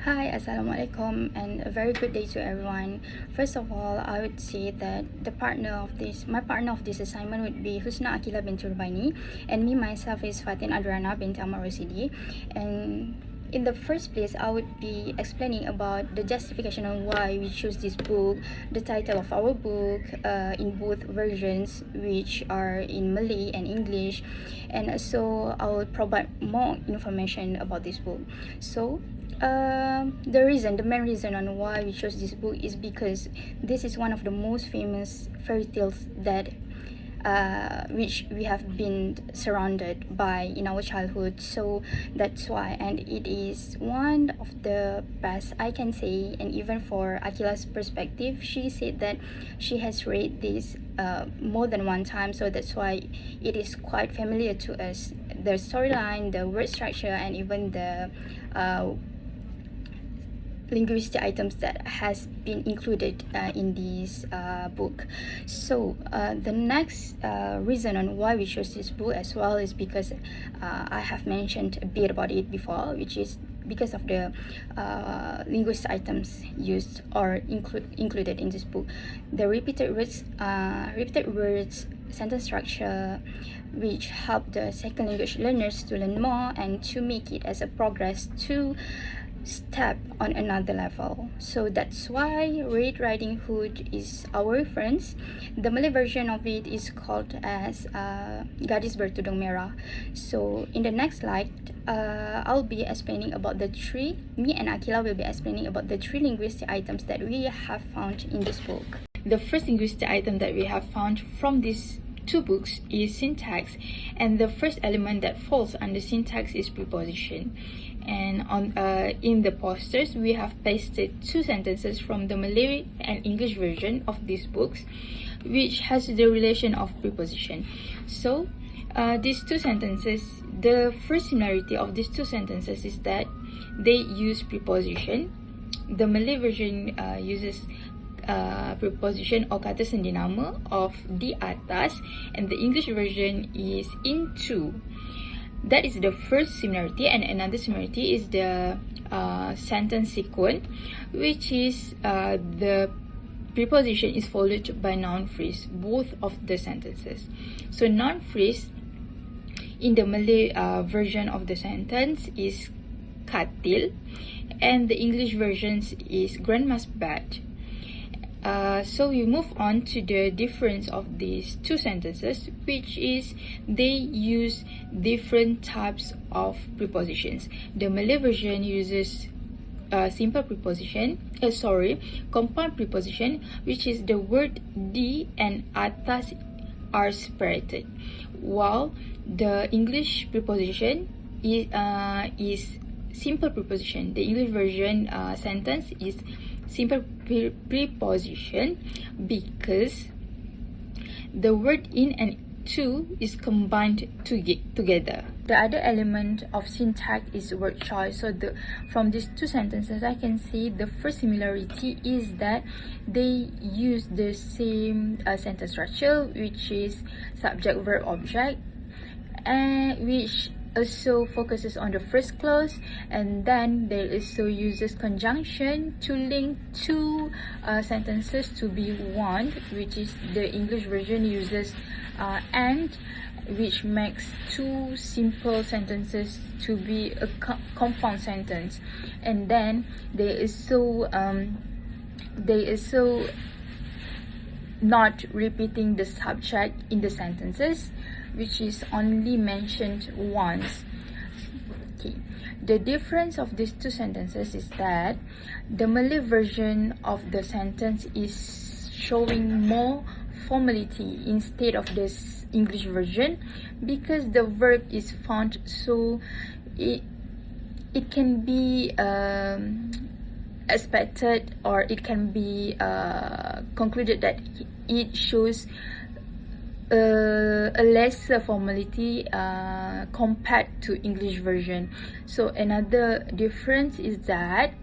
Hi, Assalamualaikum, and a very good day to everyone. First of all, I would say that my partner of this assignment would be HUSNA AQILA binti RUBAINE, and me myself is FATIN ADRIANA binti AHMAD ROSSIDI. And in the first place, I would be explaining about the justification on why we choose this book, the title of our book in both versions, which are in Malay and English, and also I will provide more information about this book. So the main reason on why we chose this book is because this is one of the most famous fairy tales that which we have been surrounded by in our childhood. So that's why, and it is one of the best, I can say. And even for Aqila's perspective, she said that she has read this more than one time, so that's why it is quite familiar to us. The storyline, the word structure, and even the linguistic items that has been included in this book. So the next reason on why we chose this book as well is because I have mentioned a bit about it before, which is because of the linguistic items used or included in this book. The repeated words, sentence structure, which help the second language learners to learn more and to make it as a progress to step on another level. So that's why Red Riding Hood is our reference. The Malay version of it is called as Gadis Bertudung Merah. So in the next slide, I'll be explaining about me and Aqila will be explaining about the three linguistic items that we have found in this book. The first linguistic item that we have found from these two books is syntax, and the first element that falls under syntax is preposition. And in the posters, we have pasted two sentences from the Malay and English version of these books, which has the relation of preposition. So these two sentences, the first similarity of these two sentences is that they use preposition. The Malay version uses preposition or kata sendinama of di atas, and the English version is into. That is the first similarity. And another similarity is the sentence sequence, which is the preposition is followed by noun phrase, both of the sentences. So noun phrase in the Malay version of the sentence is katil, and the English version is grandma's bed. So we move on to the difference of these two sentences, which is they use different types of prepositions. The Malay version uses simple preposition, compound preposition, which is the word di and atas are separated, while the English preposition is simple preposition. The English version sentence is simple preposition because the word in and to is combined together. The other element of syntax is word choice. So from these two sentences, I can see the first similarity is that they use the same sentence structure, which is subject, verb, object, and which also focuses on the first clause, and then they also uses conjunction to link two sentences to be one, which is the English version uses and, which makes two simple sentences to be a compound sentence. And then they also not repeating the subject in the sentences, which is only mentioned once. Okay. The difference of these two sentences is that the Malay version of the sentence is showing more formality instead of this English version, because the verb is found, so it can be expected, or it can be concluded that it shows a lesser formality compared to English version. So another difference is that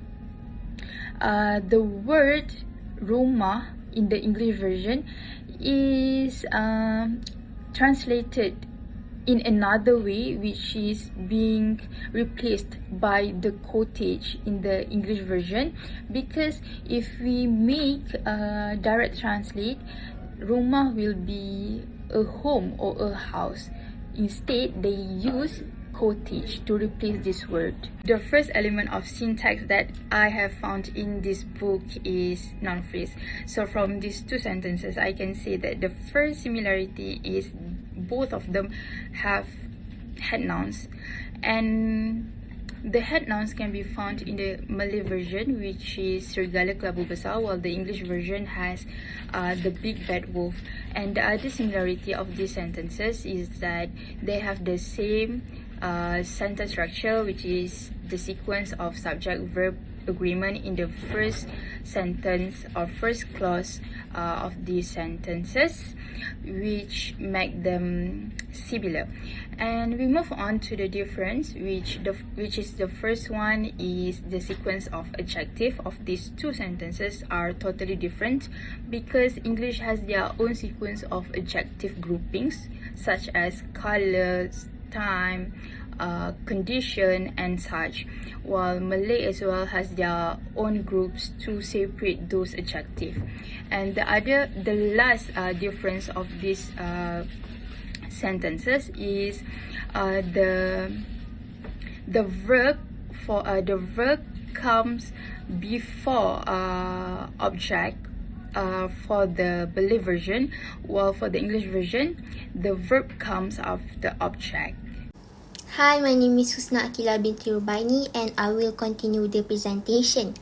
the word rumah in the English version is translated in another way, which is being replaced by the cottage in the English version. Because if we make a direct translate, rumah will be a home or a house. Instead, they use cottage to replace this word. The first element of syntax that I have found in this book is noun phrase. So from these two sentences, I can say that the first similarity is both of them have head nouns, and the head nouns can be found in the Malay version, which is Serigala Kelabu Besar, while the English version has the Big Bad Wolf. And the other similarity of these sentences is that they have the same sentence structure, which is the sequence of subject-verb agreement in the first sentence or first clause of these sentences, which make them similar. And we move on to the difference, which is the first one is the sequence of adjective of these two sentences are totally different, because English has their own sequence of adjective groupings such as colors, time, condition, and such, while Malay as well has their own groups to separate those adjectives. And the last difference of these sentences is the verb comes before object for the Malay version, while for the English version the verb comes after object. Hi, my name is HUSNA BINTI RUBAINE, and I will continue the presentation.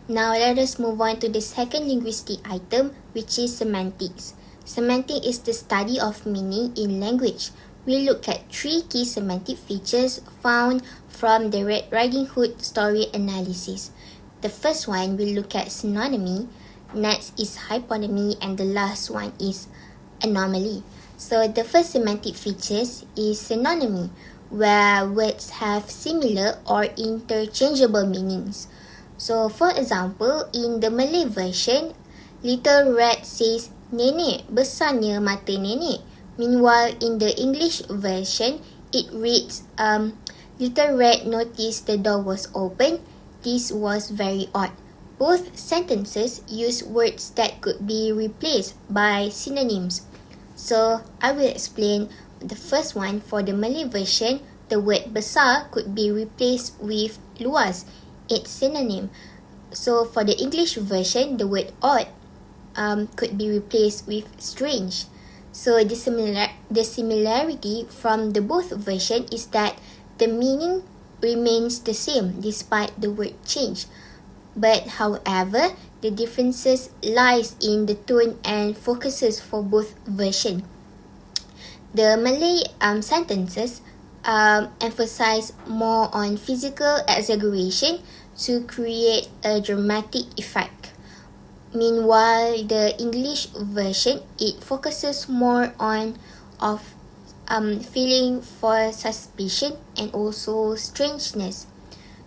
Now let us move on to the second linguistic item, which is semantics. Semantics is the study of meaning in language. We look at 3 key semantic features found from the Red Riding Hood story analysis. The first one we look at synonymy, next is hyponymy, and the last one is anomaly. So the first semantic features is synonymy, where words have similar or interchangeable meanings. So for example, in the Malay version, Little Red says nenek, besarnya mata nenek. Meanwhile, in the English version, it reads Little Red noticed the door was open. This was very odd. Both sentences use words that could be replaced by synonyms. So I will explain the first one. For the Malay version, the word besar could be replaced with luas, its synonym. So for the English version, the word odd could be replaced with strange. So the similarity from the both version is that the meaning remains the same despite the word change. But however, the differences lies in the tone and focuses for both versions. The Malay sentences emphasize more on physical exaggeration to create a dramatic effect. Meanwhile, the English version, it focuses more on feeling for suspicion and also strangeness.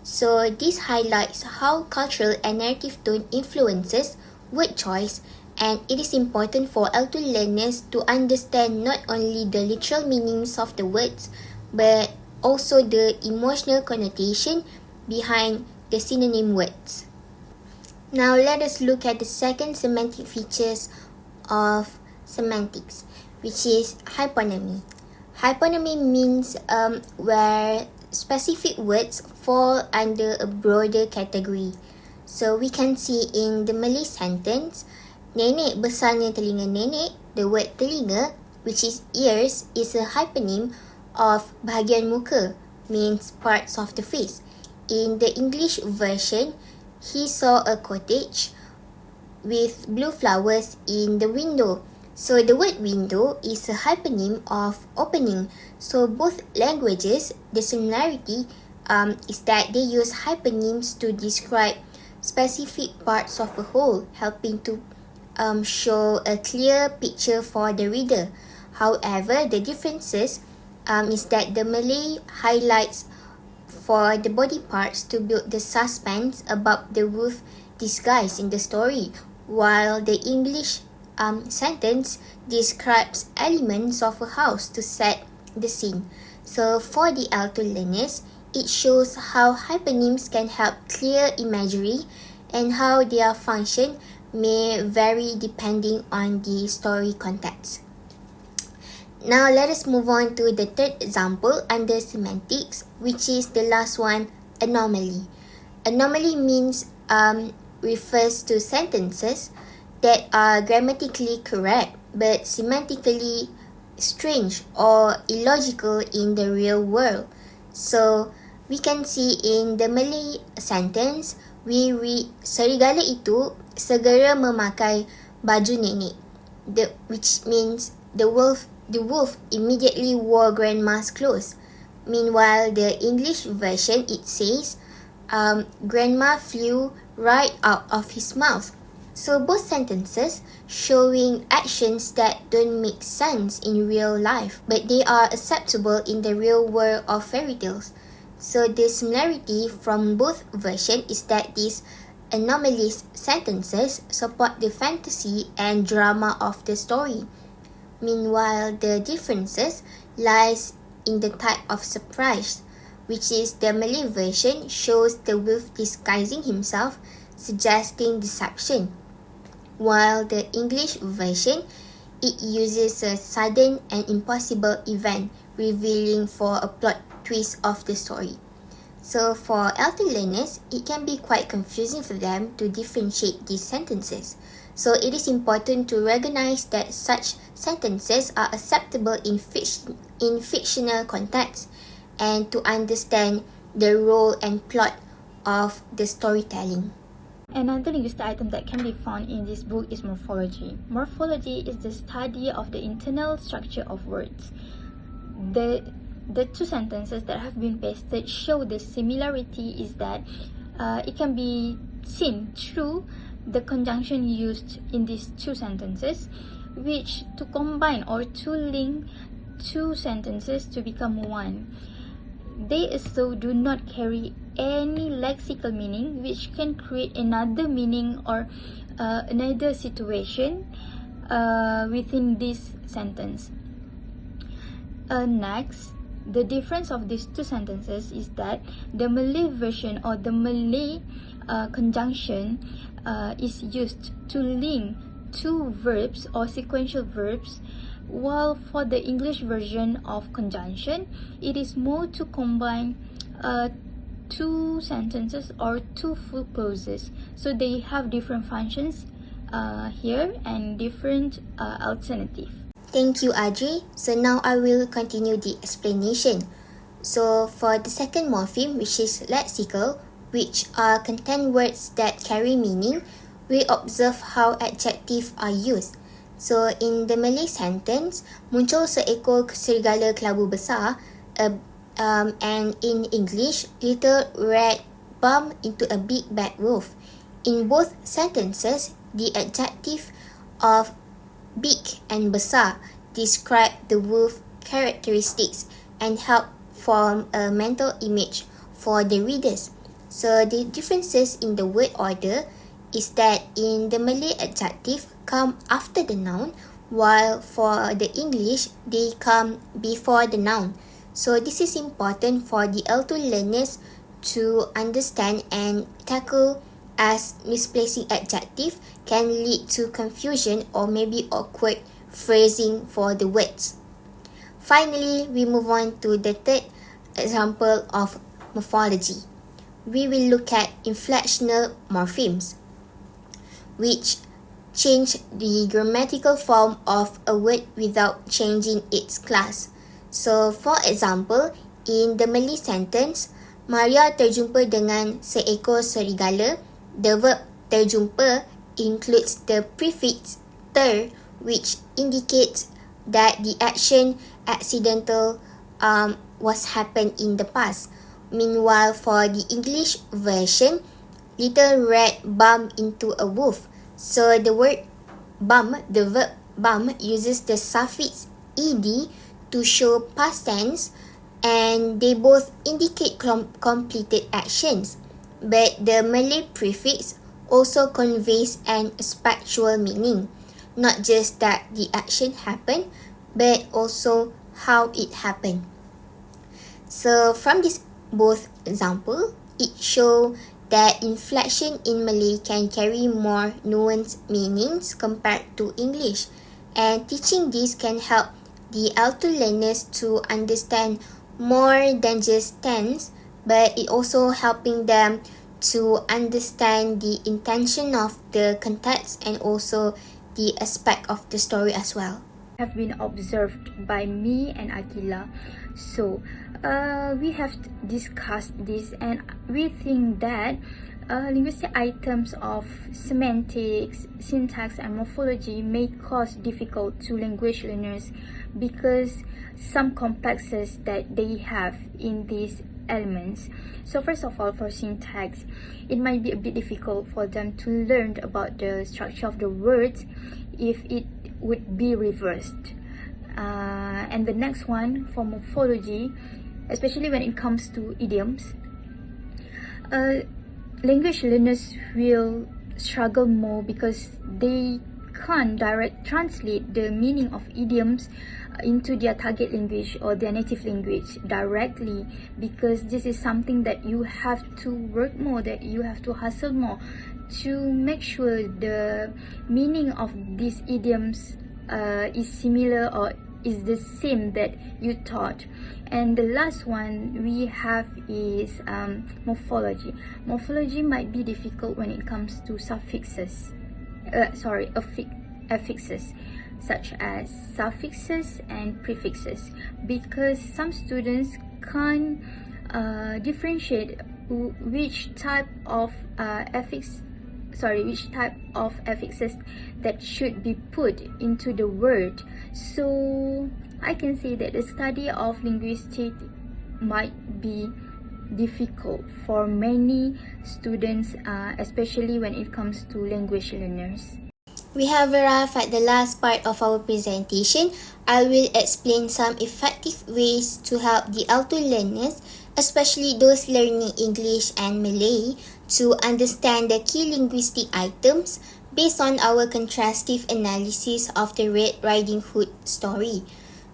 So this highlights how cultural and narrative tone influences word choice, and it is important for L2 learners to understand not only the literal meanings of the words, but also the emotional connotation behind the synonym words. Now let us look at the second semantic features of semantics, which is hyponymy. Hyponymy means where specific words fall under a broader category. So we can see in the Malay sentence, nenek besarnya telinga nenek, the word telinga, which is ears, is a hyponym of bahagian muka, means parts of the face. In the English version, he saw a cottage with blue flowers in the window. So the word window is a hyponym of opening. So both languages, the similarity is that they use hyponyms to describe specific parts of a whole, helping to show a clear picture for the reader. However, the differences is that the Malay highlights for the body parts to build the suspense about the wolf disguise in the story, while the English sentence describes elements of a house to set the scene. So for the L2 learners, it shows how hypernyms can help clear imagery and how their function may vary depending on the story context. Now let us move on to the third example under semantics, which is the last one, anomaly. Anomaly means refers to sentences that are grammatically correct but semantically strange or illogical in the real world. So we can see in the Malay sentence, we read serigala itu segera memakai baju nenek, which means the wolf immediately wore grandma's clothes. Meanwhile, the English version, it says, grandma flew right out of his mouth. So both sentences showing actions that don't make sense in real life, but they are acceptable in the real world of fairy tales. So the similarity from both versions is that these anomalous sentences support the fantasy and drama of the story. Meanwhile, the differences lies in the type of surprise, which is the Malay version shows the wolf disguising himself, suggesting deception, while the English version, it uses a sudden and impossible event revealing for a plot twist of the story. So for L2 learners, it can be quite confusing for them to differentiate these sentences. So it is important to recognize that such sentences are acceptable in fictional context and to understand the role and plot of the storytelling. Another linguistic item that can be found in this book is morphology. Morphology is the study of the internal structure of words. The two sentences that have been pasted show the similarity is that it can be seen through the conjunction used in these two sentences, which to combine or to link two sentences to become one. They also do not carry any lexical meaning, which can create another meaning or another situation within this sentence. Next, the difference of these two sentences is that the Malay version or the Malay conjunction is used to link two verbs or sequential verbs, while for the English version of conjunction, it is more to combine two sentences or two full clauses. So they have different functions here and different alternative. Thank you, Adri. So now I will continue the explanation. So for the second morpheme, which is lexical, which are contain words that carry meaning, we observe how adjectives are used. So in the Malay sentence, muncul seekor serigala kelabu besar, and in English, little red bumped into a big bad wolf. In both sentences, the adjective of big and besar describe the wolf characteristics and help form a mental image for the readers. So the differences in the word order is that in the Malay adjective come after the noun, while for the English they come before the noun. So this is important for the L2 learners to understand and tackle, as misplacing adjective can lead to confusion or maybe awkward phrasing for the words. Finally, we move on to the third example of morphology. We will look at inflectional morphemes, which change the grammatical form of a word without changing its class. So, for example, in the Malay sentence, Maria terjumpa dengan seekor serigala, the verb terjumpa includes the prefix ter, which indicates that the action accidental was happened in the past. Meanwhile, for the English version, little red bumped into a wolf. So the word bump, the verb bump, uses the suffix ed to show past tense, and they both indicate completed actions. But the Malay prefix also conveys an spiritual meaning, not just that the action happened, but also how it happened. So from this both example, it show that inflection in Malay can carry more nuanced meanings compared to English, and teaching this can help the L2 learners to understand more than just tense, but it also helping them to understand the intention of the context and also the aspect of the story as well. Have been observed by me and AQILA. So we have discussed this, and we think that linguistic items of semantics, syntax and morphology may cause difficult to language learners because some complexes that they have in these elements. So first of all, for syntax, it might be a bit difficult for them to learn about the structure of the words if it would be reversed. And the next one, for morphology, especially when it comes to idioms, language learners will struggle more because they can't direct translate the meaning of idioms into their target language or their native language directly, because this is something that you have to work more, that you have to hustle more to make sure the meaning of these idioms is similar or is the same that you taught. And the last one we have is morphology. Morphology might be difficult when it comes to suffixes, affixes, such as suffixes and prefixes, because some students can't differentiate which type of affixes that should be put into the word. So I can say that the study of linguistics might be difficult for many students, especially when it comes to language learners. We have arrived at the last part of our presentation. I will explain some effective ways to help the L2 learners, especially those learning English and Malay, to understand the key linguistic items based on our contrastive analysis of the Red Riding Hood story.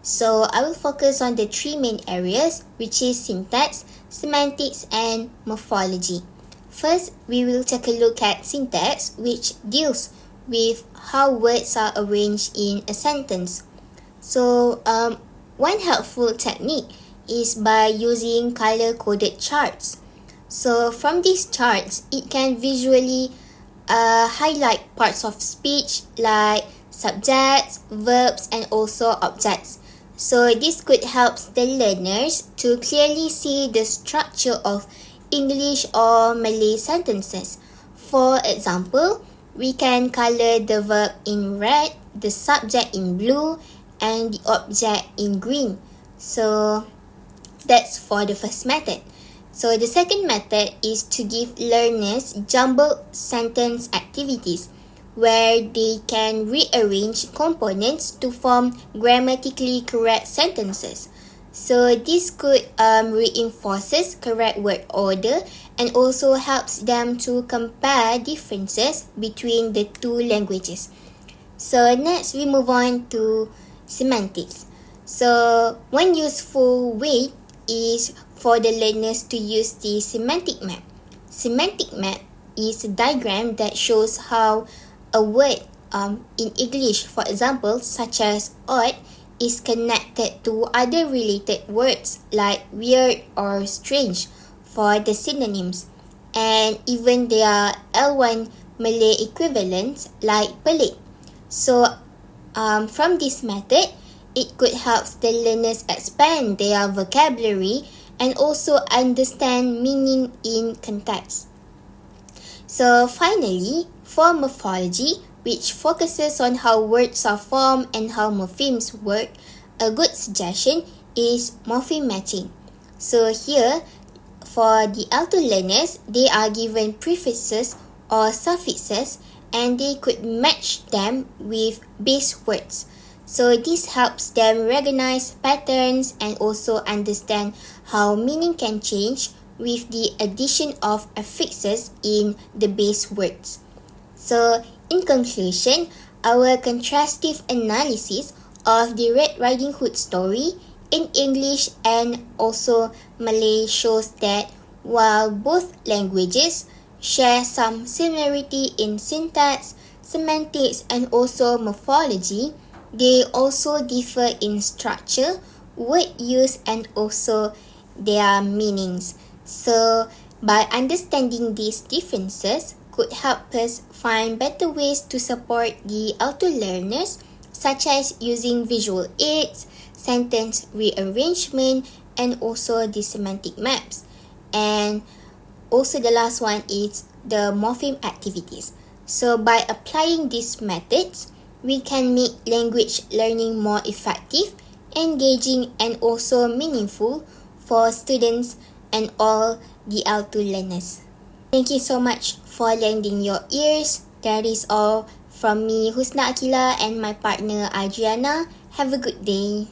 So I will focus on the three main areas, which is syntax, semantics and morphology. First, we will take a look at syntax, which deals with how words are arranged in a sentence. So one helpful technique is by using color-coded charts. So from these charts, it can visually highlight parts of speech like subjects, verbs and also objects. So this could help the learners to clearly see the structure of English or Malay sentences. For example, we can color the verb in red, the subject in blue, and the object in green. So that's for the first method. So the second method is to give learners jumbled sentence activities, where they can rearrange components to form grammatically correct sentences. So this could reinforces correct word order and also helps them to compare differences between the two languages. So next we move on to semantics. So one useful way is for the learners to use the semantic map. Semantic map is a diagram that shows how a word in English, for example, such as odd, is connected to other related words like weird or strange for the synonyms, and even their L1 Malay equivalents like pelik. So from this method, it could help the learners expand their vocabulary and also understand meaning in context. So finally, for morphology, which focuses on how words are formed and how morphemes work, a good suggestion is morpheme matching. So here, for the L2 learners, they are given prefixes or suffixes and they could match them with base words. So this helps them recognize patterns and also understand how meaning can change with the addition of affixes in the base words. So in conclusion, our contrastive analysis of the Red Riding Hood story in English and also Malay shows that while both languages share some similarity in syntax, semantics and also morphology, they also differ in structure, word use and also their meanings. So by understanding these differences could help us find better ways to support the auto learners, such as using visual aids, sentence rearrangement and also the semantic maps. And also the last one is the morpheme activities. So by applying these methods, we can make language learning more effective, engaging and also meaningful for students and all the L2 learners. Thank you so much for lending your ears. That is all from me, Husna AQILA, and my partner Adriana. Have a good day.